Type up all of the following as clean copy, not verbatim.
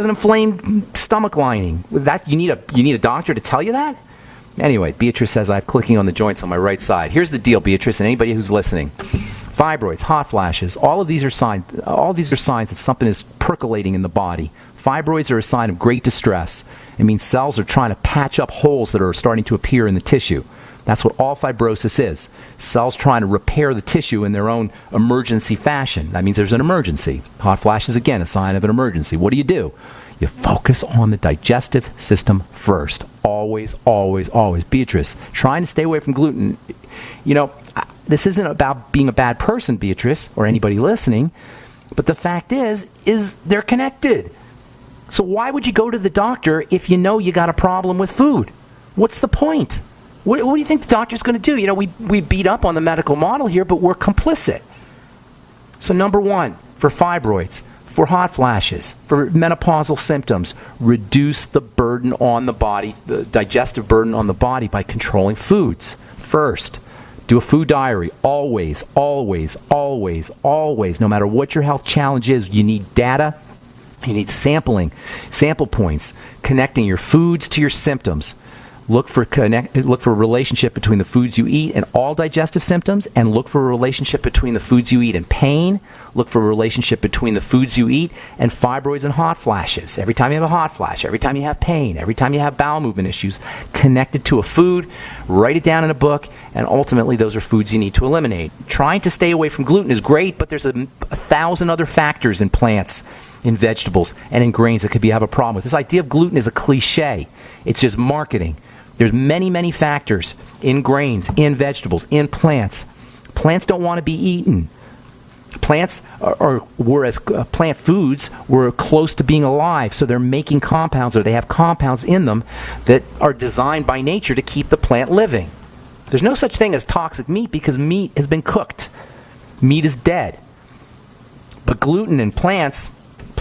has an inflamed stomach lining. That you need a doctor to tell you that? Anyway, Beatrice says I have clicking on the joints on my right side. Here's the deal, Beatrice, and anybody who's listening. Fibroids, hot flashes, all of these are signs that something is percolating in the body. Fibroids are a sign of great distress. It means cells are trying to patch up holes that are starting to appear in the tissue. That's what all fibrosis is. Cells trying to repair the tissue in their own emergency fashion. That means there's an emergency. Hot flashes, again, a sign of an emergency. What do? You focus on the digestive system first. Always, always, always. Beatrice, trying to stay away from gluten. This isn't about being a bad person, Beatrice, or anybody listening, but the fact is they're connected. So why would you go to the doctor if you know you got a problem with food? What's the point? What do you think the doctor's going to do? We beat up on the medical model here, but we're complicit. So number one, for fibroids, for hot flashes, for menopausal symptoms, reduce the burden on the body, the digestive burden on the body by controlling foods. First, do a food diary. Always, always, always, always. No matter what your health challenge is, you need data. You need sample points, connecting your foods to your symptoms. Look for a relationship between the foods you eat and all digestive symptoms, and look for a relationship between the foods you eat and pain. Look for a relationship between the foods you eat and fibroids and hot flashes. Every time you have a hot flash, every time you have pain, every time you have bowel movement issues, connect it to a food, write it down in a book, and ultimately those are foods you need to eliminate. Trying to stay away from gluten is great, but there's a 1,000 other factors in plants, in vegetables, and in grains that could have a problem with. This idea of gluten is a cliche. It's just marketing. There's many, many factors in grains, in vegetables, in plants. Plants don't want to be eaten. Plants whereas plant foods were close to being alive, so they're making compounds, or they have compounds in them that are designed by nature to keep the plant living. There's no such thing as toxic meat because meat has been cooked. Meat is dead. But gluten in plant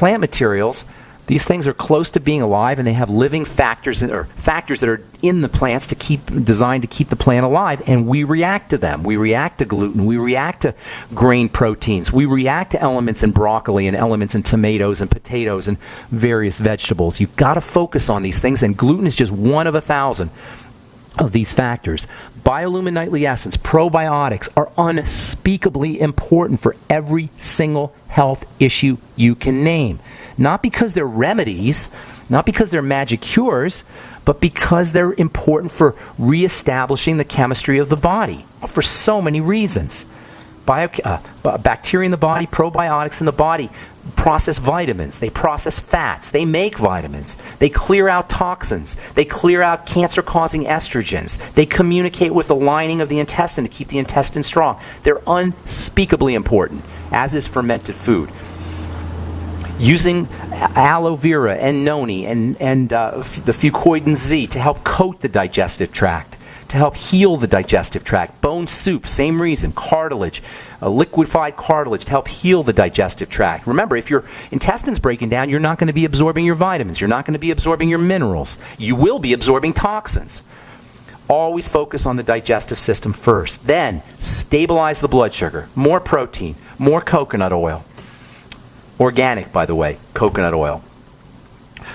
materials, these things are close to being alive, and they have living factors that are in the plants designed to keep the plant alive, and we react to them. We react to gluten. We react to grain proteins. We react to elements in broccoli and elements in tomatoes and potatoes and various vegetables. You've got to focus on these things, and gluten is just one of 1,000 of these factors. Biolumin nightly essence, probiotics are unspeakably important for every single health issue you can name. Not because they're remedies, not because they're magic cures, but because they're important for reestablishing the chemistry of the body for so many reasons. Bacteria in the body, probiotics in the body process vitamins, they process fats, they make vitamins, they clear out toxins, they clear out cancer-causing estrogens, they communicate with the lining of the intestine to keep the intestine strong. They're unspeakably important, as is fermented food. Using aloe vera and noni and the fucoidan Z to help coat the digestive tract, to help heal the digestive tract. Bone soup, same reason. Cartilage, liquefied cartilage to help heal the digestive tract. Remember, if your intestine's breaking down, you're not going to be absorbing your vitamins. You're not going to be absorbing your minerals. You will be absorbing toxins. Always focus on the digestive system first. Then, stabilize the blood sugar. More protein, more coconut oil. Organic, by the way, coconut oil.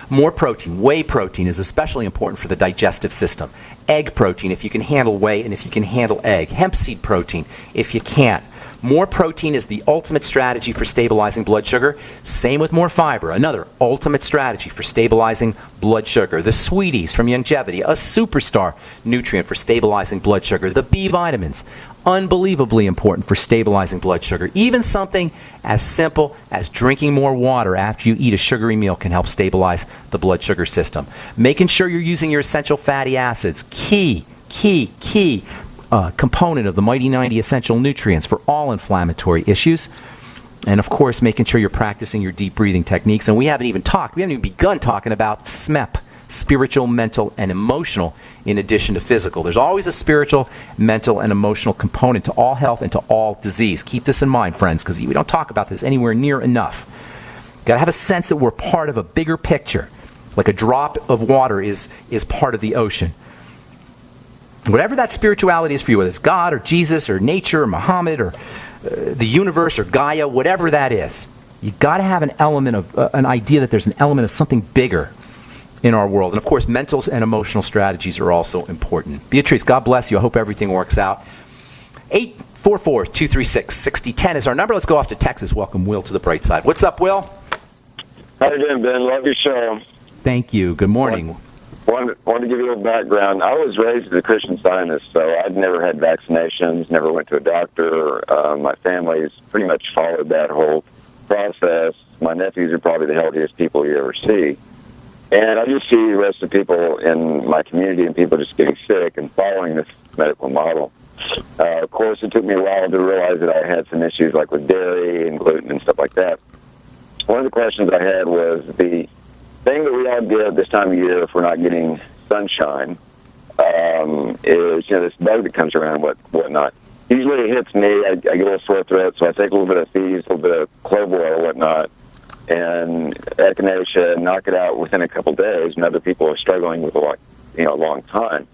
More protein. Whey protein is especially important for the digestive system. Egg protein, if you can handle whey and if you can handle egg. Hemp seed protein, if you can't. More protein is the ultimate strategy for stabilizing blood sugar. Same with more fiber, another ultimate strategy for stabilizing blood sugar. The sweeties from Youngevity, a superstar nutrient for stabilizing blood sugar. The B vitamins, unbelievably important for stabilizing blood sugar. Even something as simple as drinking more water after you eat a sugary meal can help stabilize the blood sugar system. Making sure you're using your essential fatty acids, key component of the Mighty 90 essential nutrients for all inflammatory issues. And of course, making sure you're practicing your deep breathing techniques. And we haven't even begun talking about SMEP, spiritual, mental, and emotional, in addition to physical. There's always a spiritual, mental, and emotional component to all health and to all disease. Keep this in mind, friends, because we don't talk about this anywhere near enough. Got to have a sense that we're part of a bigger picture, like a drop of water is part of the ocean. Whatever that spirituality is for you, whether it's God or Jesus or nature or Muhammad or the universe or Gaia, whatever that is, You got to have an element of an idea that there's an element of something bigger in our world. And of course, mental and emotional strategies are also important. Beatrice, God bless you. I hope everything works out. 844-236-6010 is our number. Let's go off to Texas. Welcome Will to the bright side. What's up, Will? How you doing, Ben? Love your show. Thank you. Good morning. Wanted to give you a little background. I was raised as a Christian Scientist, so I'd never had vaccinations, never went to a doctor. My family's pretty much followed that whole process. My nephews are probably the healthiest people you ever see. And I just see the rest of the people in my community and people just getting sick and following this medical model. Of course, it took me a while to realize that I had some issues like with dairy and gluten and stuff like that. One of the questions I had was the thing that we all get this time of year if we're not getting sunshine is, this bug that comes around and whatnot. Usually it hits me. I get a little sore throat, so I take a little bit of Fees, a little bit of clove oil or whatnot, and echinacea, knock it out within a couple days, and other people are struggling with a long time.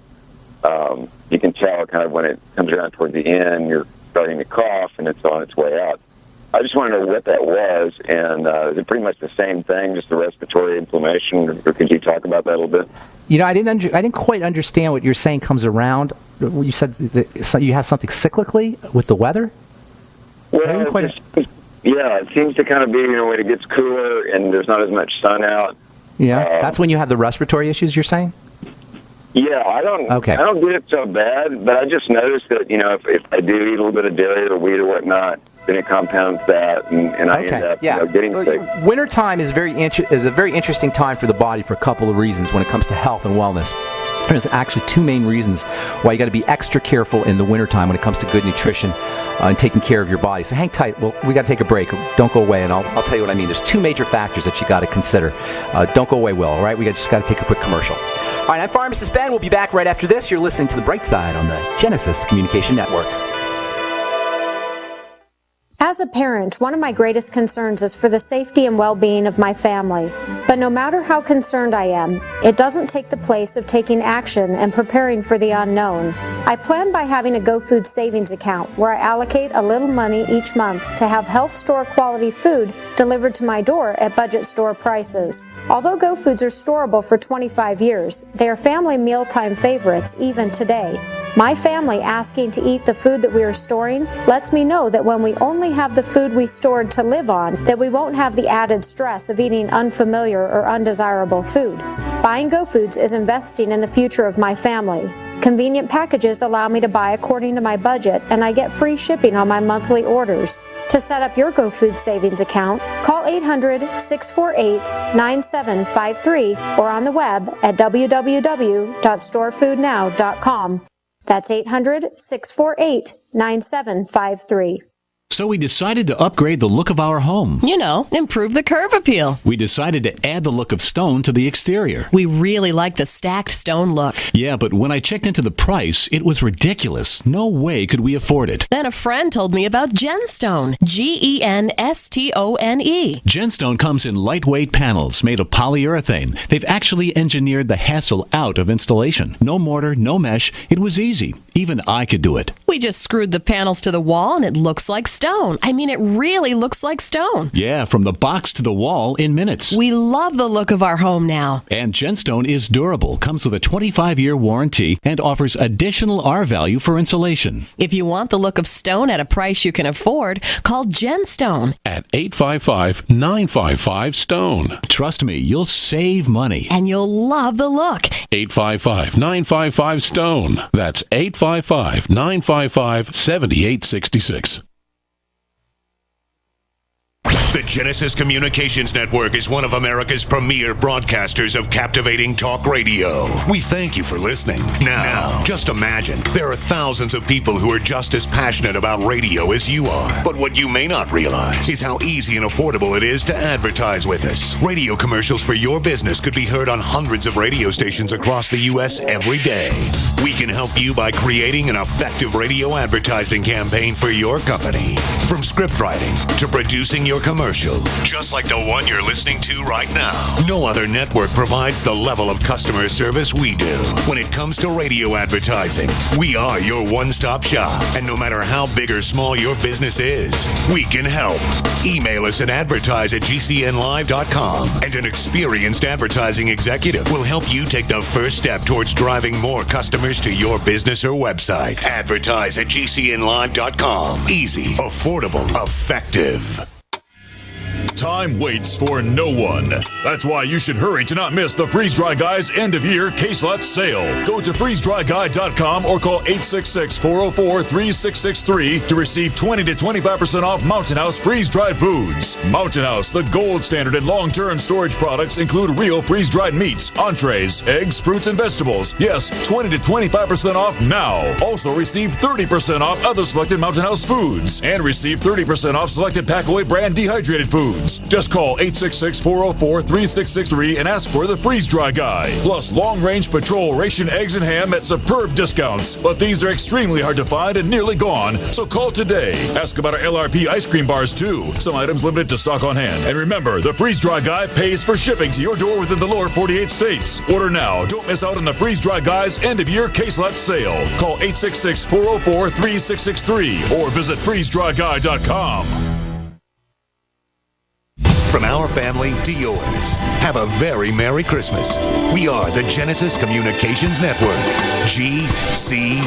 You can tell kind of when it comes around toward the end, you're starting to cough, and it's on its way out. I just want to know what that was, and is it pretty much the same thing, just the respiratory inflammation, or could you talk about that a little bit? I didn't quite understand what you're saying comes around. You said you have something cyclically with the weather? Well, yeah, it seems to kind of be, when it gets cooler and there's not as much sun out. Yeah, that's when you have the respiratory issues, you're saying? Yeah, I don't get it so bad, but I just noticed that, if I do eat a little bit of dairy or wheat or whatnot, then it compounds that, and I end up getting sick. Wintertime is a very interesting time for the body for a couple of reasons when it comes to health and wellness. There's actually two main reasons why you got to be extra careful in the wintertime when it comes to good nutrition and taking care of your body. So hang tight. Well, we got to take a break. Don't go away, and I'll tell you what I mean. There's two major factors that you got to consider. Don't go away, Will. All right, we just got to take a quick commercial. All right, I'm Pharmacist Ben. We'll be back right after this. You're listening to The Bright Side on the Genesis Communication Network. As a parent, one of my greatest concerns is for the safety and well-being of my family. But no matter how concerned I am, it doesn't take the place of taking action and preparing for the unknown. I plan by having a GoFood savings account where I allocate a little money each month to have health store quality food delivered to my door at budget store prices. Although GoFoods are storable for 25 years, they are family mealtime favorites even today. My family asking to eat the food that we are storing lets me know that when we only have the food we stored to live on, that we won't have the added stress of eating unfamiliar or undesirable food. Buying GoFoods is investing in the future of my family. Convenient packages allow me to buy according to my budget, and I get free shipping on my monthly orders. To set up your GoFood savings account, call 800-648-9753 or on the web at www.storefoodnow.com. That's 800-648-9753. So we decided to upgrade the look of our home. Improve the curb appeal. We decided to add the look of stone to the exterior. We really like the stacked stone look. Yeah, but when I checked into the price, it was ridiculous. No way could we afford it. Then a friend told me about Genstone. Genstone. Genstone comes in lightweight panels made of polyurethane. They've actually engineered the hassle out of installation. No mortar, no mesh. It was easy. Even I could do it. We just screwed the panels to the wall and it looks like stone. I mean, it really looks like stone. Yeah, from the box to the wall in minutes. We love the look of our home now. And Genstone is durable, comes with a 25-year warranty, and offers additional R-value for insulation. If you want the look of stone at a price you can afford, call Genstone at 855-955-STONE. Trust me, you'll save money. And you'll love the look. 855-955-STONE. That's 855-955-7866. The Genesis Communications Network is one of America's premier broadcasters of captivating talk radio. We thank you for listening. Now, just imagine, there are thousands of people who are just as passionate about radio as you are. But what you may not realize is how easy and affordable it is to advertise with us. Radio commercials for your business could be heard on hundreds of radio stations across the U.S. every day. We can help you by creating an effective radio advertising campaign for your company. From script writing to producing your commercials, commercial, just like the one you're listening to right now. No other network provides the level of customer service we do. When it comes to radio advertising, we are your one-stop shop. And no matter how big or small your business is, we can help. Email us at advertise@gcnlive.com, and an experienced advertising executive will help you take the first step towards driving more customers to your business or website. Advertise at gcnlive.com. Easy, affordable, effective. Time waits for no one. That's why you should hurry to not miss the Freeze Dry Guy's end-of-year case lot sale. Go to freezedryguy.com or call 866-404-3663 to receive 20 to 25% off Mountain House freeze-dried foods. Mountain House, the gold standard in long-term storage products, include real freeze-dried meats, entrees, eggs, fruits, and vegetables. Yes, 20 to 25% off now. Also receive 30% off other selected Mountain House foods and receive 30% off selected Packaway brand dehydrated foods. Just call 866-404-3663 and ask for the Freeze Dry Guy. Plus long-range patrol ration eggs and ham at superb discounts. But these are extremely hard to find and nearly gone, so call today. Ask about our LRP ice cream bars too. Some items limited to stock on hand. And remember, the Freeze Dry Guy pays for shipping to your door within the lower 48 states. Order now. Don't miss out on the Freeze Dry Guy's end-of-year case lot sale. Call 866-404-3663 or visit freezedryguy.com. From our family to yours, have a very Merry Christmas. We are the Genesis Communications Network, GCN.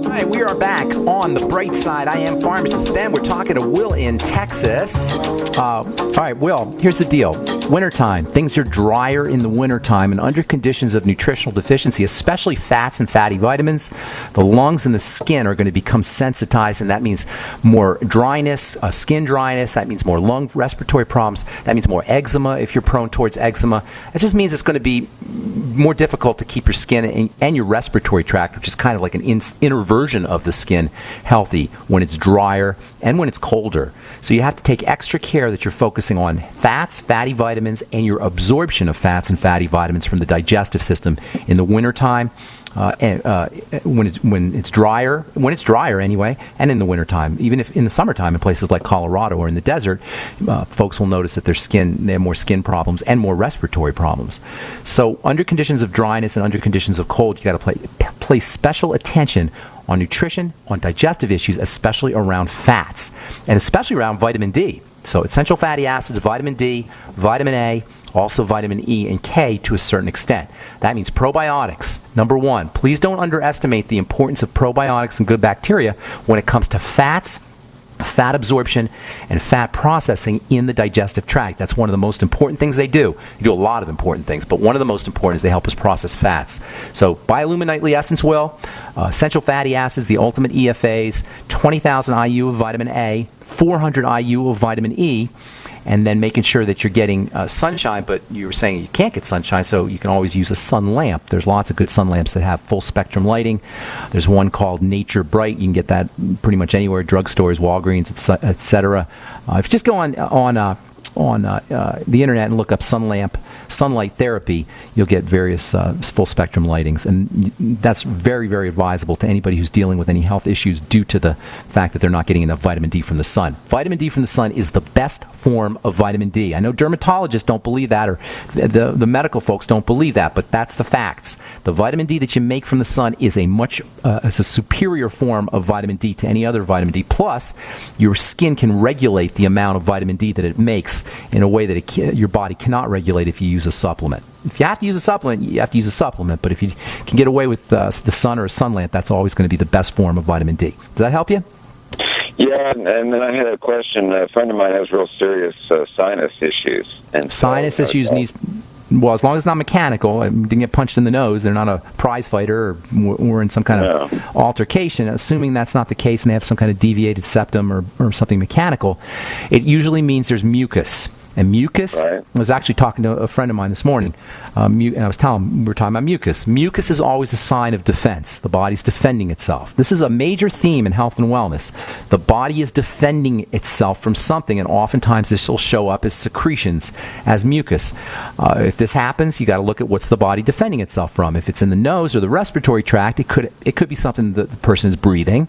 Hi, we are back on the bright side. I am Pharmacist Ben. We're talking to Will in Texas. All right, Will, here's the deal. Wintertime. Things are drier in the wintertime, and under conditions of nutritional deficiency, especially fats and fatty vitamins, the lungs and the skin are going to become sensitized, and that means more dryness, skin dryness. That means more lung respiratory problems. That means more eczema if you're prone towards eczema. It just means it's going to be more difficult to keep your skin and your respiratory tract, which is kind of like an inner version of the skin, healthy when it's drier and when it's colder. So you have to take extra care that you're focusing on fats, fatty vitamins, and your absorption of fats and fatty vitamins from the digestive system in the wintertime. When it's drier anyway, and in the wintertime, even if in the summertime in places like Colorado or in the desert, folks will notice that they have more skin problems and more respiratory problems. So under conditions of dryness and under conditions of cold, you got to place special attention on nutrition, on digestive issues, especially around fats, and especially around vitamin D. So essential fatty acids, vitamin D, vitamin A, also vitamin E and K to a certain extent. That means probiotics. Number one, please don't underestimate the importance of probiotics and good bacteria when it comes to fats, fat absorption, and fat processing in the digestive tract. That's one of the most important things they do. They do a lot of important things, but one of the most important is they help us process fats. So Biolumin Nightly Essence Will, essential fatty acids, the ultimate EFAs, 20,000 IU of vitamin A, 400 IU of vitamin E, and then making sure that you're getting sunshine, but you were saying you can't get sunshine, so you can always use a sun lamp. There's lots of good sun lamps that have full spectrum lighting. There's one called Nature Bright. You can get that pretty much anywhere, drugstores, Walgreens, etc. If you just go on the internet and look up sunlight therapy, you'll get various full spectrum lightings, and that's very, very advisable to anybody who's dealing with any health issues due to the fact that they're not getting enough vitamin D from the sun. Vitamin D from the sun is the best form of vitamin D. I know dermatologists don't believe that, or the medical folks don't believe that, but that's the facts. The vitamin D that you make from the sun is it's a superior form of vitamin D to any other vitamin D. Plus, your skin can regulate the amount of vitamin D that it makes in a way that your body cannot regulate if you use a supplement. If you have to use a supplement, you have to use a supplement. But if you can get away with the sun or a sun lamp, that's always going to be the best form of vitamin D. Does that help you? Yeah, and then I had a question. A friend of mine has real serious sinus issues. And sinus issues needs... Well, as long as it's not mechanical, didn't get punched in the nose, they're not a prize fighter, or we're in some kind of altercation, assuming that's not the case and they have some kind of deviated septum or something mechanical, it usually means there's mucus And mucus, Right. I was actually talking to a friend of mine this morning, and I was telling him, we were talking about mucus. Mucus is always a sign of defense. The body's defending itself. This is a major theme in health and wellness. The body is defending itself from something, and oftentimes this will show up as secretions, as mucus. If this happens, you got to look at what's the body defending itself from. If it's in the nose or the respiratory tract, it could be something that the person is breathing.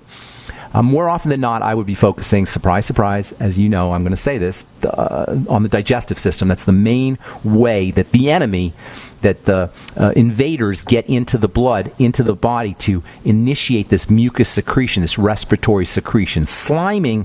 More often than not, I would be focusing, surprise, surprise, as you know, I'm going to say this, on the digestive system. That's the main way that the enemy, that the invaders get into the blood, into the body to initiate this mucus secretion, this respiratory secretion. Sliming